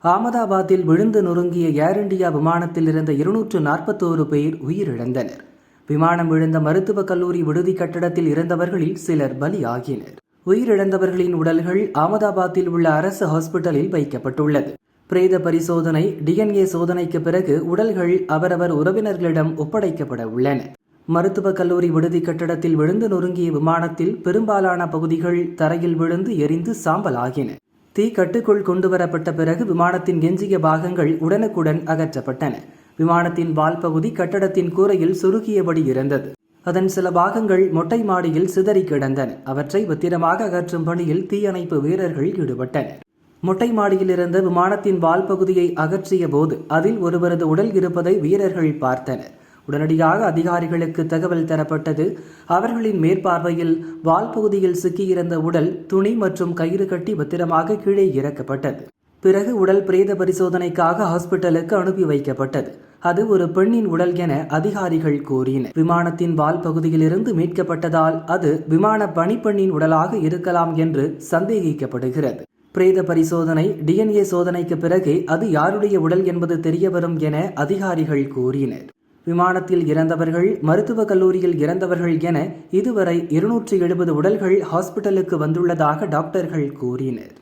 அகமதாபாத்தில் விழுந்து நொறுங்கிய ஏர் இண்டியா விமானத்தில் இருந்த 241 பேர் உயிரிழந்தனர். விமானம் விழுந்த மருத்துவக் கல்லூரி விடுதி கட்டடத்தில் இருந்தவர்களில் சிலர் பலியாகினர். உயிரிழந்தவர்களின் உடல்கள் அகமதாபாத்தில் உள்ள அரசு ஹாஸ்பிட்டலில் வைக்கப்பட்டுள்ளது. பிரேத பரிசோதனை, DNA சோதனைக்கு பிறகு உடல்கள் அவரவர் உறவினர்களிடம் ஒப்படைக்கப்பட உள்ளன. மருத்துவக் கல்லூரி விடுதி கட்டடத்தில் விழுந்து நொறுங்கிய விமானத்தில் பெரும்பாலான பகுதிகள் தரையில் விழுந்து எரிந்து சாம்பலாகின. தீ கட்டுக்குள் கொண்டுவரப்பட்ட பிறகு விமானத்தின் எஞ்சிய பாகங்கள் உடனுக்குடன் அகற்றப்பட்டன. விமானத்தின் வால் பகுதி கட்டடத்தின் கூரையில் சுருக்கியபடி இருந்தது. அதன் சில பாகங்கள் மொட்டை மாடியில் சிதறி கிடந்தன. அவற்றை பத்திரமாக அகற்றும் பணியில் தீயணைப்பு வீரர்கள் ஈடுபட்டனர். மொட்டை மாடியில் இருந்த விமானத்தின் வால் பகுதியை அகற்றிய போது அதில் ஒருவரது உடல் இருப்பதை வீரர்கள் பார்த்தனர். உடனடியாக அதிகாரிகளுக்கு தகவல் தரப்பட்டது. அவர்களின் மேற்பார்வையில் வால் பகுதியில் சிக்கியிருந்த உடல் துணி மற்றும் கயிறு கட்டி பத்திரமாக கீழே இறக்கப்பட்டது. பிறகு உடல் பிரேத பரிசோதனைக்காக ஹாஸ்பிட்டலுக்கு அனுப்பி வைக்கப்பட்டது. அது ஒரு பெண்ணின் உடல் என அதிகாரிகள் கூறினர். விமானத்தின் வால் பகுதியிலிருந்து மீட்கப்பட்டதால் அது விமான பணிப்பெண்ணின் உடலாக இருக்கலாம் என்று சந்தேகிக்கப்படுகிறது. பிரேத பரிசோதனை, DNA சோதனைக்கு பிறகே அது யாருடைய உடல் என்பது தெரியவரும் என அதிகாரிகள் கூறினர். விமானத்தில் இறந்தவர்கள், மருத்துவக் கல்லூரியில் இறந்தவர்கள் என இதுவரை 270 உடல்கள் ஹாஸ்பிட்டலுக்கு வந்துள்ளதாக டாக்டர்கள் கூறினர்.